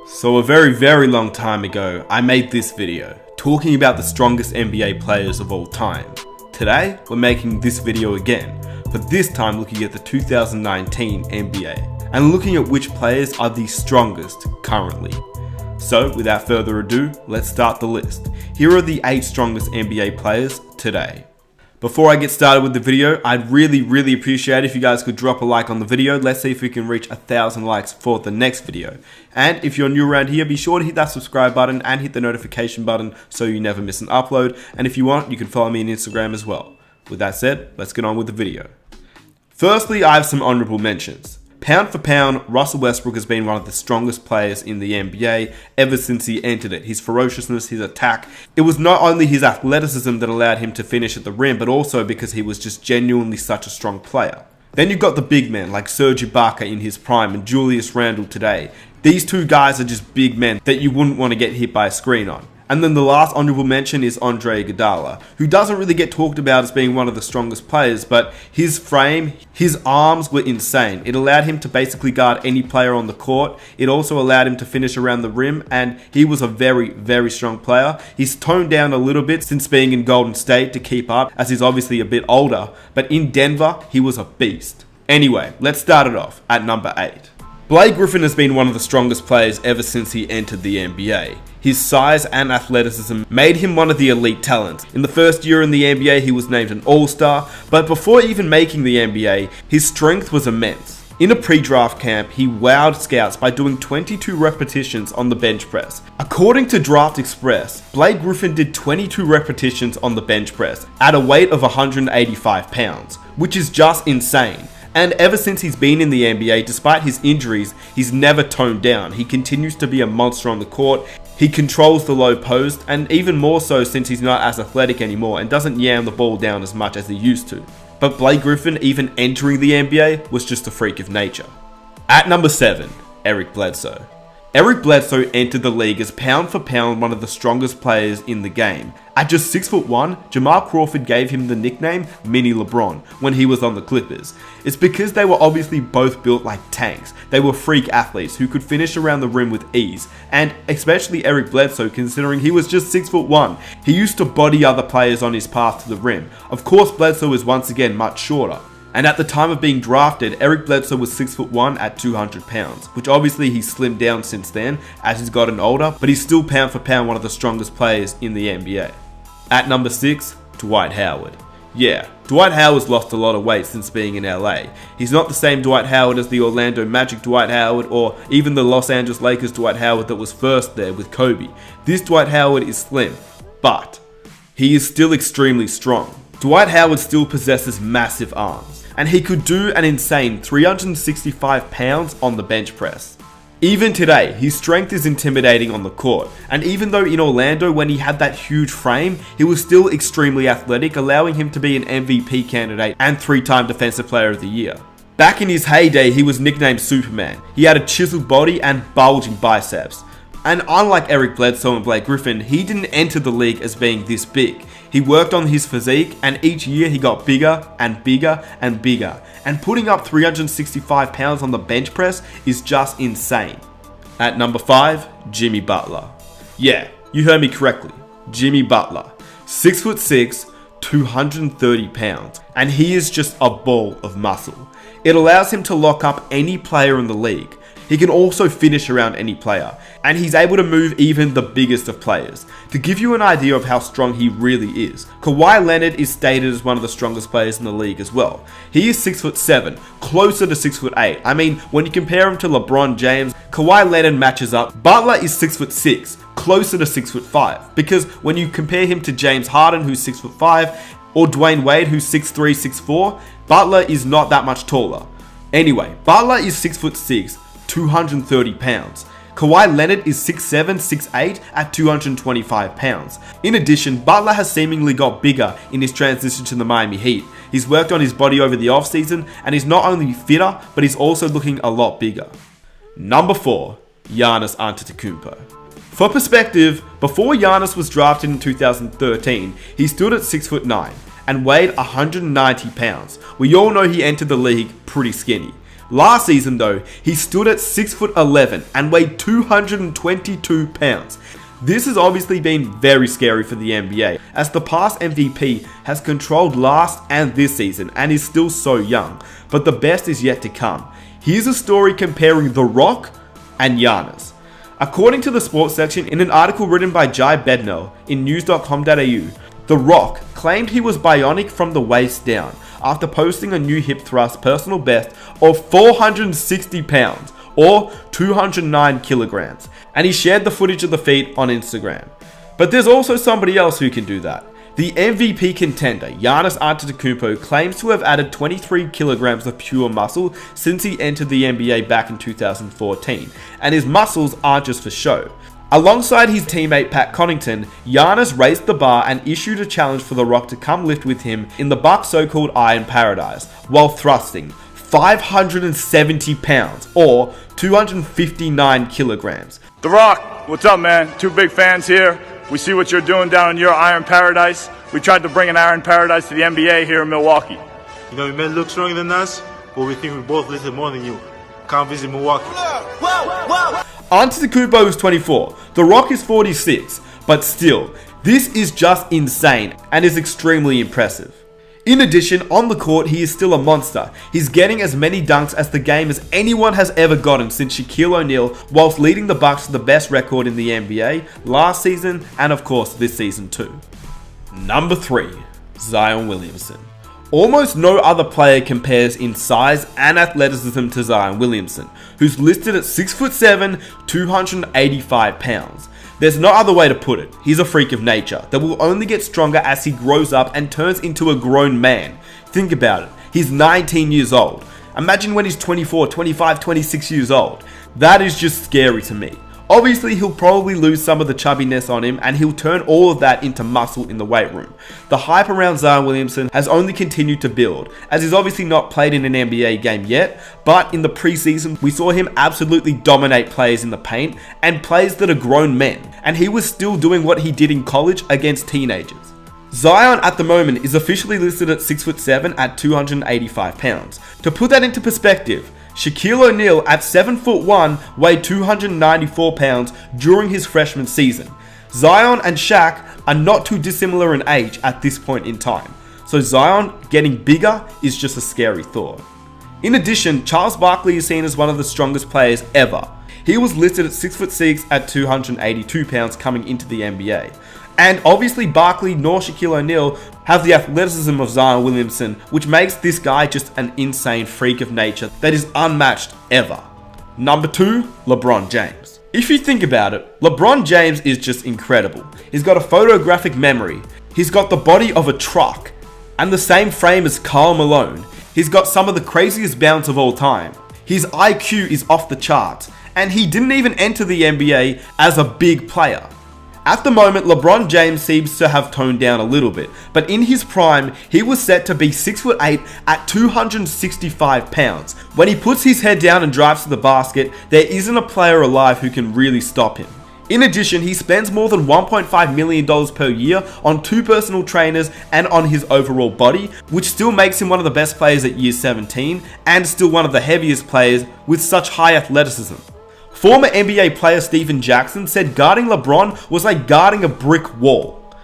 So a very long time ago, I made this video talking about the strongest NBA players of all time. Today, we're making this video again, but this time looking at the 2019 NBA and looking at which players are the strongest currently. So without further ado, let's start the list. Here are the 8 strongest NBA players today. Before I get started with the video, I'd really appreciate if you guys could drop a like on the video. Let's see if we can reach 1,000 likes for the next video. And if you're new around here, be sure to hit that subscribe button and hit the notification button so you never miss an upload. And if you want, you can follow me on Instagram as well. With that said, let's get on with the video. Firstly, I have some honorable mentions. Pound for pound, Russell Westbrook has been one of the strongest players in the NBA ever since he entered it. His ferociousness, his attack. It was not only his athleticism that allowed him to finish at the rim, but also because he was just genuinely such a strong player. Then you've got the big men like Serge Ibaka in his prime and Julius Randle today. These two guys are just big men that you wouldn't want to get hit by a screen on. And then the last honorable mention is Andre Iguodala, who doesn't really get talked about as being one of the strongest players, but his frame, his arms were insane. It allowed him to basically guard any player on the court. It also allowed him to finish around the rim, and he was a very strong player. He's toned down a little bit since being in Golden State to keep up, as he's obviously a bit older, but in Denver, he was a beast. Anyway, let's start it off at number 8. Blake Griffin has been one of the strongest players ever since he entered the NBA. His size and athleticism made him one of the elite talents. In the first year in the NBA, he was named an All-Star, but before even making the NBA, his strength was immense. In a pre-draft camp, he wowed scouts by doing 22 repetitions on the bench press. According to Draft Express, Blake Griffin did 22 repetitions on the bench press at a weight of 185 pounds, which is just insane. And ever since he's been in the NBA, despite his injuries, he's never toned down. He continues to be a monster on the court. He controls the low post, and even more so since he's not as athletic anymore and doesn't yam the ball down as much as he used to. But Blake Griffin, even entering the NBA, was just a freak of nature. At number 7, Eric Bledsoe. Eric Bledsoe entered the league as pound for pound one of the strongest players in the game. At just 6'1", Jamal Crawford gave him the nickname Mini LeBron when he was on the Clippers. It's because they were obviously both built like tanks. They were freak athletes who could finish around the rim with ease, and especially Eric Bledsoe, considering he was just 6'1". He used to body other players on his path to the rim. Of course, Bledsoe is once again much shorter. And at the time of being drafted, Eric Bledsoe was 6'1" at 200 pounds, which obviously he's slimmed down since then as he's gotten older, but he's still pound for pound one of the strongest players in the NBA. At number 6, Dwight Howard. Yeah, Dwight Howard's lost a lot of weight since being in LA. He's not the same Dwight Howard as the Orlando Magic Dwight Howard or even the Los Angeles Lakers Dwight Howard that was first there with Kobe. This Dwight Howard is slim, but he is still extremely strong. Dwight Howard still possesses massive arms, and he could do an insane 365 pounds on the bench press. Even today, his strength is intimidating on the court, and even though in Orlando when he had that huge frame, he was still extremely athletic, allowing him to be an MVP candidate and 3-time Defensive Player of the Year. Back in his heyday, he was nicknamed Superman. He had a chiseled body and bulging biceps. And unlike Eric Bledsoe and Blake Griffin, he didn't enter the league as being this big. He worked on his physique, and each year he got bigger and bigger and bigger. And putting up 365 pounds on the bench press is just insane. At number 5, Jimmy Butler. Yeah, you heard me correctly. Jimmy Butler. 6'6", 230 pounds. And he is just a ball of muscle. It allows him to lock up any player in the league. He can also finish around any player, and he's able to move even the biggest of players. To give you an idea of how strong he really is, Kawhi Leonard is stated as one of the strongest players in the league as well. He is 6'7", closer to 6'8". I mean, when you compare him to LeBron James, Kawhi Leonard matches up. Butler is 6'6", closer to 6'5", because when you compare him to James Harden, who's 6'5", or Dwayne Wade, who's 6'3", 6'4", Butler is not that much taller. Anyway, Butler is 6'6", 230 pounds. Kawhi Leonard is 6'7", 6'8", at 225 pounds. In addition, Butler has seemingly got bigger in his transition to the Miami Heat. He's worked on his body over the offseason, and he's not only fitter, but he's also looking a lot bigger. Number 4, Giannis Antetokounmpo. For perspective, before Giannis was drafted in 2013, he stood at 6'9" and weighed 190 pounds. We all know he entered the league pretty skinny. Last season though, he stood at 6'11" and weighed 222 pounds. This has obviously been very scary for the NBA, as the past MVP has controlled last and this season and is still so young, but the best is yet to come. Here's a story comparing The Rock and Giannis. According to the sports section in an article written by Jai Bednell in news.com.au, The Rock claimed he was bionic from the waist down after posting a new hip thrust personal best of 460 pounds or 209 kilograms, and he shared the footage of the feat on Instagram. But there's also somebody else who can do that. The MVP contender, Giannis Antetokounmpo, claims to have added 23 kilograms of pure muscle since he entered the NBA back in 2014, and his muscles aren't just for show. Alongside his teammate Pat Connaughton, Giannis raised the bar and issued a challenge for The Rock to come lift with him in the Bucks' so-called Iron Paradise, while thrusting 570 pounds or 259 kilograms. The Rock, what's up, man? Two big fans here. We see what you're doing down in your Iron Paradise. We tried to bring an Iron Paradise to the NBA here in Milwaukee. You know, you may look stronger than us, but we think we both lifted more than you. Come visit Milwaukee. Antetokounmpo is 24, The Rock is 46, but still, this is just insane and is extremely impressive. In addition, on the court, he is still a monster. He's getting as many dunks as the game as anyone has ever gotten since Shaquille O'Neal, whilst leading the Bucks to the best record in the NBA last season and of course this season too. Number 3, Zion Williamson. Almost no other player compares in size and athleticism to Zion Williamson, who's listed at 6'7", 285 pounds. There's no other way to put it. He's a freak of nature that will only get stronger as he grows up and turns into a grown man. Think about it. He's 19 years old. Imagine when he's 24, 25, 26 years old. That is just scary to me. Obviously, he'll probably lose some of the chubbiness on him and he'll turn all of that into muscle in the weight room. The hype around Zion Williamson has only continued to build, as he's obviously not played in an NBA game yet, but in the preseason we saw him absolutely dominate players in the paint and players that are grown men, and he was still doing what he did in college against teenagers. Zion at the moment is officially listed at 6'7" at 285 pounds. To put that into perspective, Shaquille O'Neal at 7'1" weighed 294 pounds during his freshman season. Zion and Shaq are not too dissimilar in age at this point in time, so Zion getting bigger is just a scary thought. In addition, Charles Barkley is seen as one of the strongest players ever. He was listed at 6'6" at 282 pounds coming into the NBA. And obviously Barkley nor Shaquille O'Neal have the athleticism of Zion Williamson, which makes this guy just an insane freak of nature that is unmatched ever. Number 2, LeBron James. If you think about it, LeBron James is just incredible. He's got a photographic memory. He's got the body of a truck and the same frame as Karl Malone. He's got some of the craziest bounce of all time. His IQ is off the charts, and he didn't even enter the NBA as a big player. At the moment, LeBron James seems to have toned down a little bit, but in his prime, he was set to be 6'8" at 265 pounds. When he puts his head down and drives to the basket, there isn't a player alive who can really stop him. In addition, he spends more than $1.5 million per year on 2 personal trainers and on his overall body, which still makes him one of the best players at year 17 and still one of the heaviest players with such high athleticism. Former NBA player Stephen Jackson said guarding LeBron was like guarding a brick wall.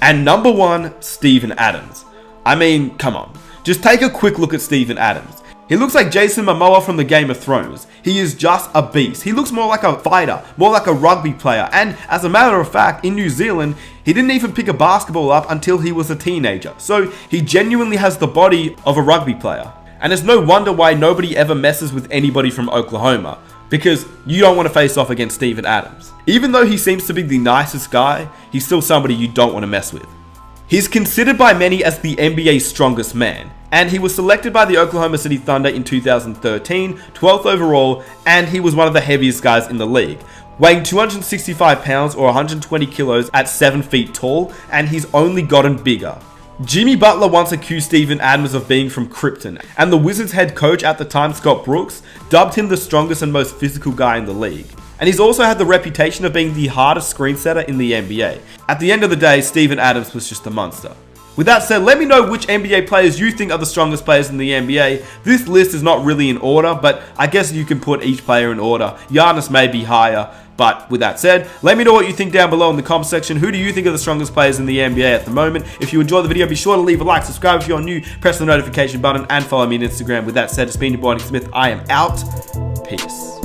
And number 1, Steven Adams. I mean, come on. Just take a quick look at Steven Adams. He looks like Jason Momoa from the Game of Thrones. He is just a beast. He looks more like a fighter, more like a rugby player. And as a matter of fact, in New Zealand, he didn't even pick a basketball up until he was a teenager. So he genuinely has the body of a rugby player. And it's no wonder why nobody ever messes with anybody from Oklahoma, because you don't want to face off against Steven Adams. Even though he seems to be the nicest guy, he's still somebody you don't want to mess with. He's considered by many as the NBA's strongest man, and he was selected by the Oklahoma City Thunder in 2013, 12th overall, and he was one of the heaviest guys in the league, weighing 265 pounds or 120 kilos at 7 feet tall, and he's only gotten bigger. Jimmy Butler once accused Steven Adams of being from Krypton, and the Wizards head coach at the time, Scott Brooks, dubbed him the strongest and most physical guy in the league. And he's also had the reputation of being the hardest screen setter in the NBA. At the end of the day, Steven Adams was just a monster. With that said, let me know which NBA players you think are the strongest players in the NBA. This list is not really in order, but I guess you can put each player in order. Giannis may be higher, but with that said, let me know what you think down below in the comment section. Who do you think are the strongest players in the NBA at the moment? If you enjoyed the video, be sure to leave a like, subscribe if you're new, press the notification button, and follow me on Instagram. With that said, it's been your boy Nick Smith. I am out. Peace.